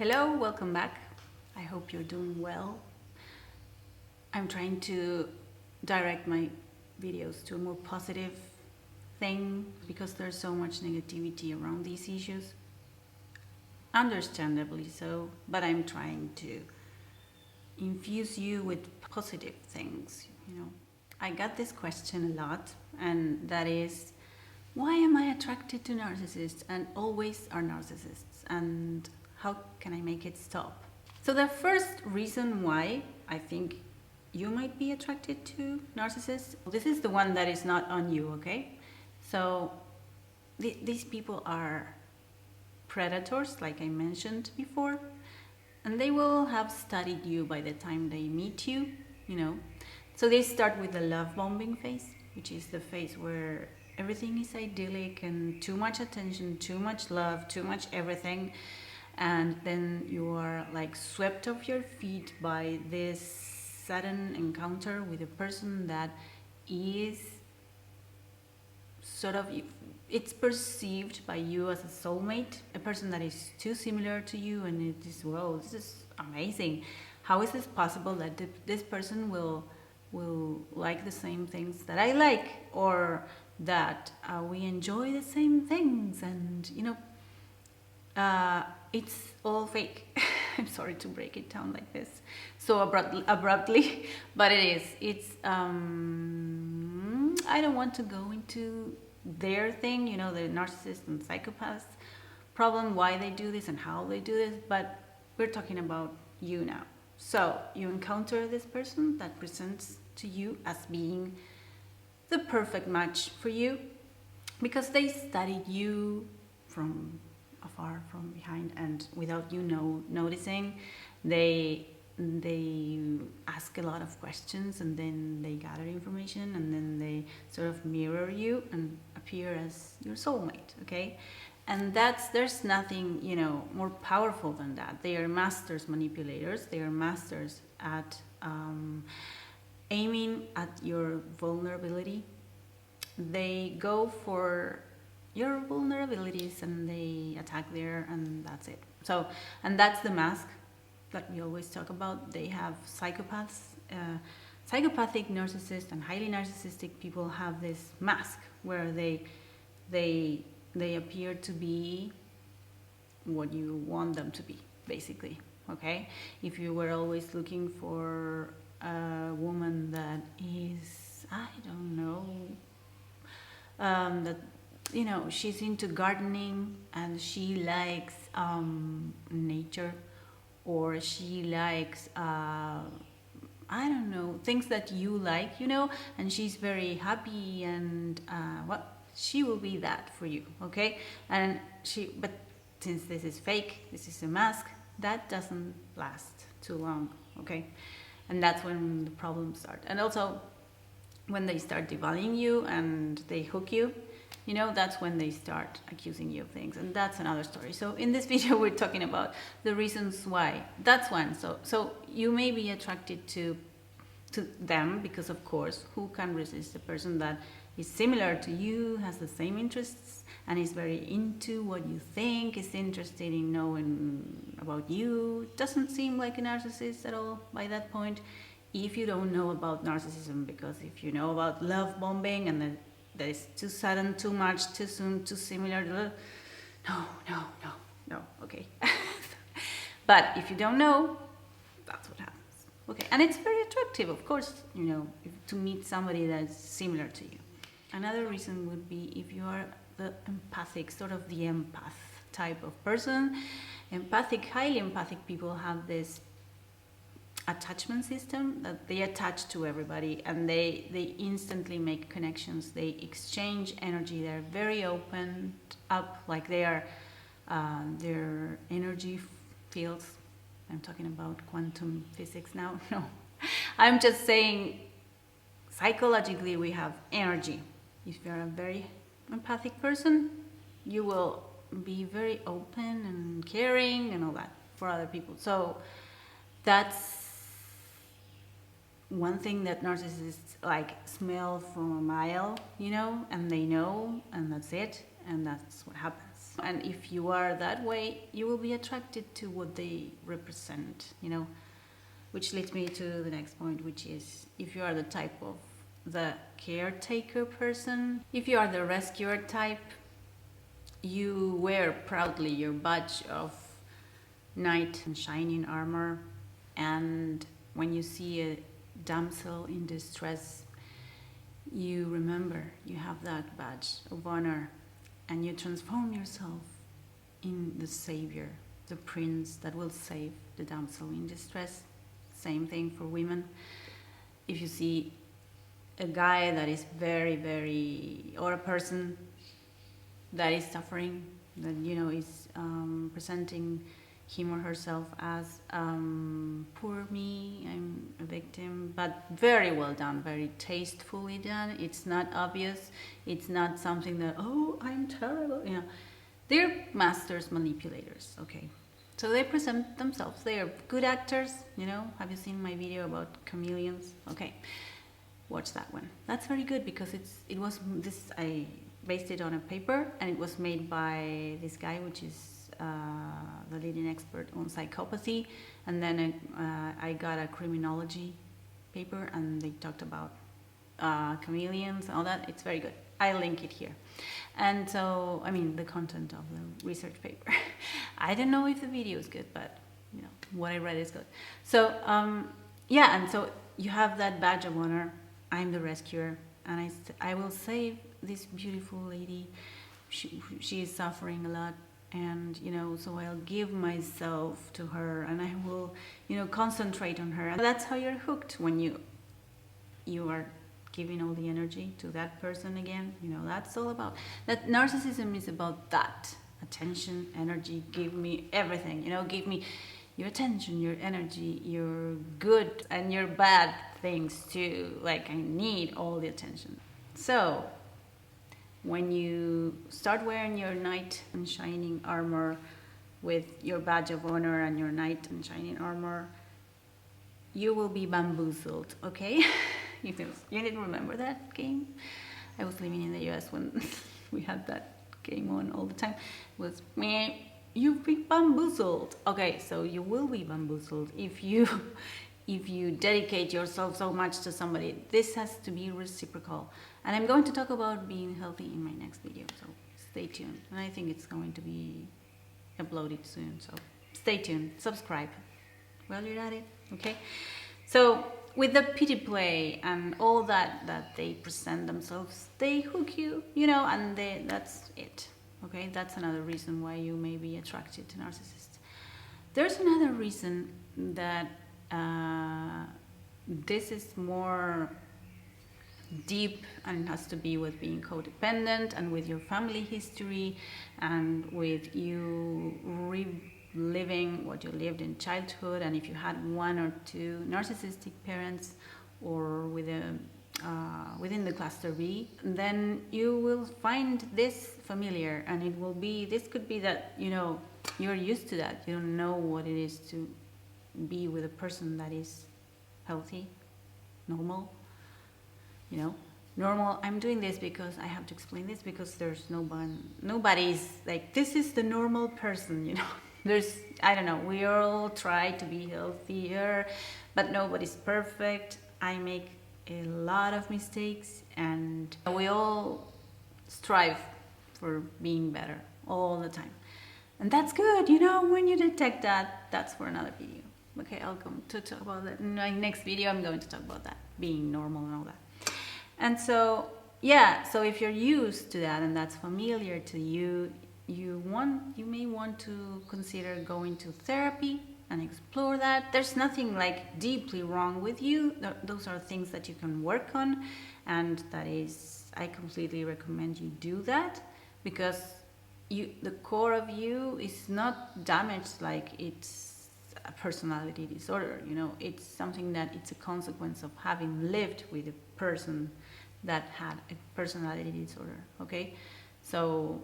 Hello, welcome back. I hope you're doing well. I'm trying to direct my videos to a more positive thing because there's so much negativity around these issues. Understandably so, but I'm trying to infuse you with positive things, I got this question a lot, and that is, why am I attracted to narcissists and always are narcissists? And how can I make it stop? So the first reason why I think you might be attracted to narcissists, this is the one that is not on you, okay? So these people are predators, like I mentioned before, and they will have studied you by the time they meet you, So they start with the love bombing phase, which is the phase where everything is idyllic and too much attention, too much love, too much everything. And then you are like swept off your feet by this sudden encounter with a person that is sort of, it's perceived by you as a soulmate, a person that is too similar to you, and it is, whoa, this is amazing. How is this possible that this person will like the same things that I like, or that we enjoy the same things, and it's all fake. I'm sorry to break it down like this so abruptly, but it is. It's I don't want to go into their thing, the narcissist and psychopath problem, why they do this and how they do this, but we're talking about you now. So you encounter this person that presents to you as being the perfect match for you because they studied you from afar, from behind, and without you noticing, they ask a lot of questions, and then they gather information, and then they sort of mirror you and appear as your soulmate, okay? And there's nothing, more powerful than that. They are masters manipulators. They are masters at aiming at your vulnerability. They go for your vulnerabilities and they attack there, and that's it. So, and that's the mask that we always talk about. They have psychopaths, psychopathic narcissists and highly narcissistic people have this mask where they appear to be what you want them to be, basically, okay? If you were always looking for a woman that is, I don't know, that, she's into gardening and she likes nature, or she likes, I don't know, things that you like, and she's very happy, and she will be that for you, okay? But since this is fake, this is a mask, that doesn't last too long, okay? And that's when the problems start. And also, when they start devaluing you and they hook you, that's when they start accusing you of things, and that's another story. So in this video, we're talking about the reasons why. That's one. So you may be attracted to them because, of course, who can resist a person that is similar to you, has the same interests, and is very into what you think, is interested in knowing about you. Doesn't seem like a narcissist at all by that point, if you don't know about narcissism, because if you know about love bombing and that is too sudden, too much, too soon, too similar, no, okay. But if you don't know, that's what happens, okay? And it's very attractive, of course, to meet somebody that's similar to you. Another reason would be if you are the empathic, sort of the empath type of person. Highly empathic people have this attachment system that they attach to everybody, and they instantly make connections. They exchange energy. They're very open up, like they are their energy fields. I'm talking about quantum physics now. No, I'm just saying psychologically we have energy. If you're a very empathic person, you will be very open and caring and all that for other people. So that's one thing that narcissists smell from a mile, and they know, and that's it, and that's what happens. And if you are that way, you will be attracted to what they represent, you know. Which leads me to the next point, which is if you are the type of the caretaker person, if you are the rescuer type, you wear proudly your badge of knight in shining armor, and when you see a damsel in distress, you remember you have that badge of honor, and you transform yourself in the savior, the prince that will save the damsel in distress. Same thing for women. If you see a guy that is or a person that is suffering, that, you know, is presenting him or herself as poor me, I'm a victim, but very well done, very tastefully done. It's not obvious. It's not something that, oh, I'm terrible. You know, they're masters manipulators. Okay. So they present themselves. They are good actors, you know. Have you seen my video about chameleons? Okay, watch that one. That's very good because I based it on a paper, and it was made by this guy, which is the leading expert on psychopathy. And then I got a criminology paper, and they talked about chameleons and all that. It's very good. I link it here. And so, I mean, the content of the research paper. I don't know if the video is good, but, you know, what I read is good. So, yeah, and so you have that badge of honor. I'm the rescuer, and I will save this beautiful lady. She is suffering a lot, and, you know, so I'll give myself to her, and I will, you know, concentrate on her. And that's how you're hooked, when you are giving all the energy to that person again. You know, that's all about that. Narcissism is about that attention, energy. Give me everything, you know, give me your attention, your energy, your good and your bad things too. Like, I need all the attention. So when you start wearing your knight in shining armor with your badge of honor and your knight in shining armor, you will be bamboozled, okay? You need to remember that game. I was living in the US when we had that game on all the time. It was, meh, you've been bamboozled. Okay, so you will be bamboozled if you dedicate yourself so much to somebody. This has to be reciprocal. And I'm going to talk about being healthy in my next video, so stay tuned. And I think it's going to be uploaded soon, so stay tuned, subscribe while you're at it, okay? So with the pity play and all that they present themselves, they hook you, you know, and that's it, okay? That's another reason why you may be attracted to narcissists. There's another reason that this is more deep and has to be with being codependent and with your family history and with you reliving what you lived in childhood, and if you had one or two narcissistic parents or within the cluster B, then you will find this familiar, and it will be, this could be that, you know, you're used to that. You don't know what it is to be with a person that is healthy, normal, you know. Normal, I'm doing this because I have to explain this because there's nobody's like, this is the normal person, you know. There's, I don't know, we all try to be healthier, but nobody's perfect. I make a lot of mistakes, and we all strive for being better all the time. And that's good, you know. When you detect that, that's for another video. Okay, I'll come to talk about that. In my next video, I'm going to talk about that, being normal and all that. And so, yeah, so if you're used to that and that's familiar to you, you may want to consider going to therapy and explore that. There's nothing like deeply wrong with you. Those are things that you can work on, and that is, I completely recommend you do that, because the core of you is not damaged like it's a personality disorder, you know. It's something that it's a consequence of having lived with a person that had a personality disorder, okay? So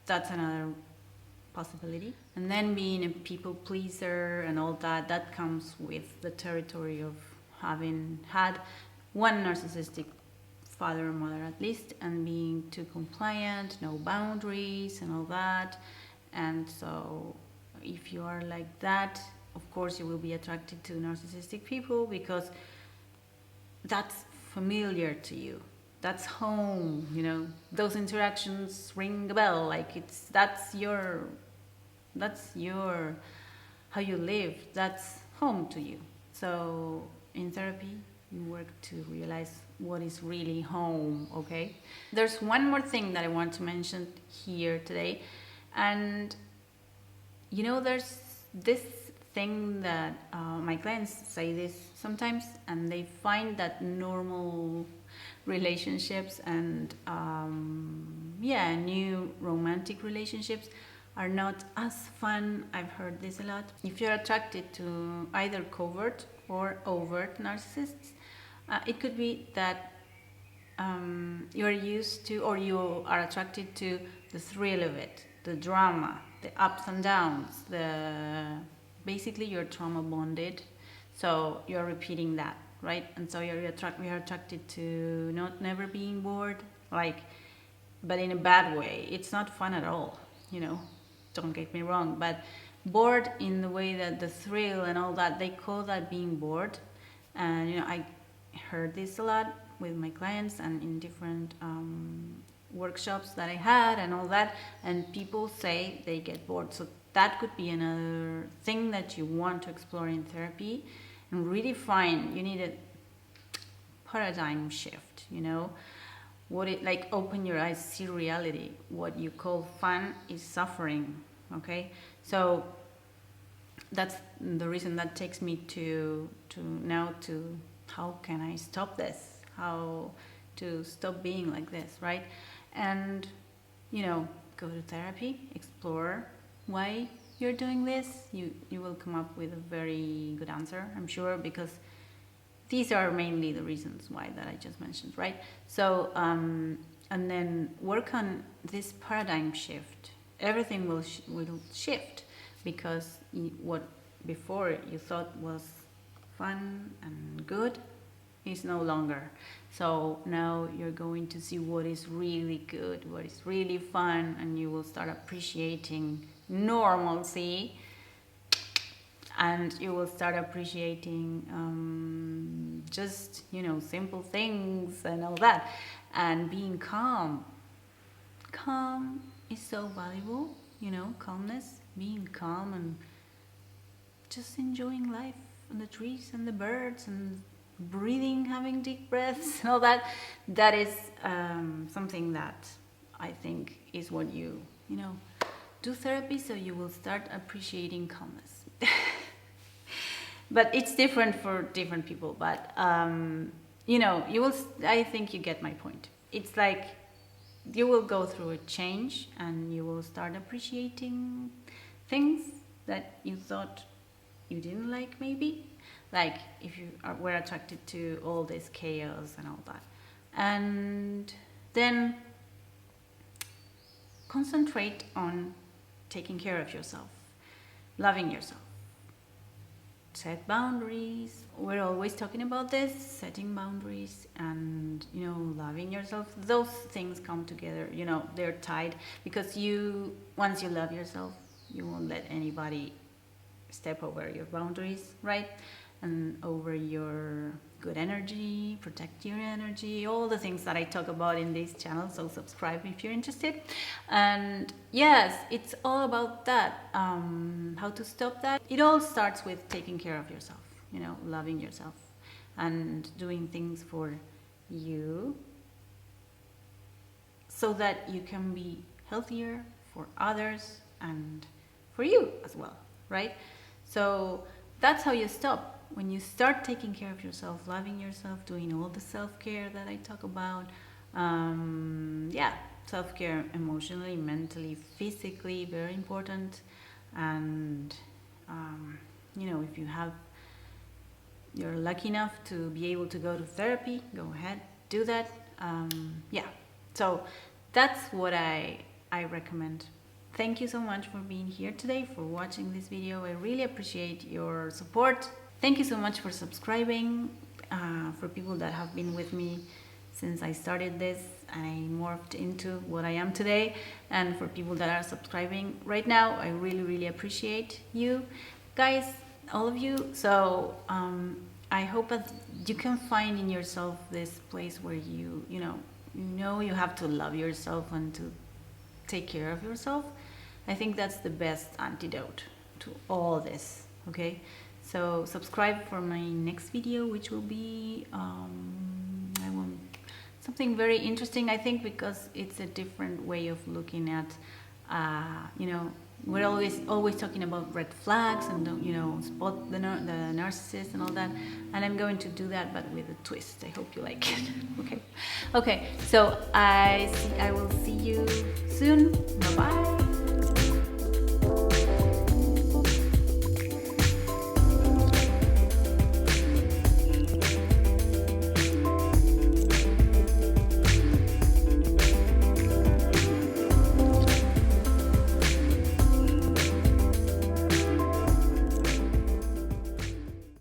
that's another possibility. And then being a people pleaser and all that, that comes with the territory of having had one narcissistic father or mother at least, and being too compliant, no boundaries and all that. And so if you are like that, of course you will be attracted to narcissistic people because that's familiar to you. That's home, you know. Those interactions ring a bell, like that's your how you live. That's home to you. So in therapy, you work to realize what is really home, okay? There's one more thing that I want to mention here today. And you know, there's this thing that my clients say this sometimes, and they find that normal relationships and new romantic relationships are not as fun. I've heard this a lot. If you're attracted to either covert or overt narcissists, it could be that you're used to, or you are attracted to the thrill of it, the drama, the ups and downs, basically you're trauma bonded, so you're repeating that, right? And so you're attracted to never being bored, like, but in a bad way. It's not fun at all, you know, don't get me wrong, but bored in the way that the thrill and all that, they call that being bored. And you know, I heard this a lot with my clients and in different workshops that I had and all that, and people say they get bored. So that could be another thing that you want to explore in therapy and really find. You need a paradigm shift, you know, like open your eyes, see reality. What you call fun is suffering, okay? So that's the reason that takes me to how can I stop this? How to stop being like this, right? And, you know, go to therapy, explore why you're doing this. You will come up with a very good answer, I'm sure, because these are mainly the reasons why that I just mentioned, right? So, and then work on this paradigm shift. Everything will shift, because what before you thought was fun and good is no longer. So now you're going to see what is really good, what is really fun, and you will start appreciating normalcy, and you will start appreciating just, you know, simple things and all that, and being calm. Calm is so valuable, you know, calmness, being calm and just enjoying life and the trees and the birds and breathing, having deep breaths and all that. That is something that I think is what you know, do therapy, so you will start appreciating calmness. But it's different for different people, but you know, I think you get my point. It's like you will go through a change and you will start appreciating things that you thought you didn't like, maybe. Like if you were attracted to all this chaos and all that. And then concentrate on taking care of yourself, loving yourself. Set boundaries. We're always talking about this, setting boundaries and, you know, loving yourself. Those things come together, you know, they're tied, because once you love yourself, you won't let anybody step over your boundaries, right? And over your good energy, protect your energy, all the things that I talk about in this channel. So subscribe if you're interested. And yes, it's all about that. How to stop that? It all starts with taking care of yourself, you know, loving yourself and doing things for you so that you can be healthier for others and for you as well, right? So that's how you stop. When you start taking care of yourself, loving yourself, doing all the self-care that I talk about, self-care emotionally, mentally, physically, very important. And you know, if you're lucky enough to be able to go to therapy, go ahead, do that. So that's what I recommend. Thank you so much for being here today, for watching this video. I really appreciate your support. Thank you so much for subscribing, for people that have been with me since I started this. I morphed into what I am today, and for people that are subscribing right now, I really appreciate you guys, all of you. So I hope that you can find in yourself this place where you know you have to love yourself and to take care of yourself. I think that's the best antidote to all this. Okay, so subscribe for my next video, which will be something very interesting, I think, because it's a different way of looking at, we're always talking about red flags and, spot the narcissist and all that. And I'm going to do that, but with a twist. I hope you like it. Okay. So I will see you soon. Bye-bye.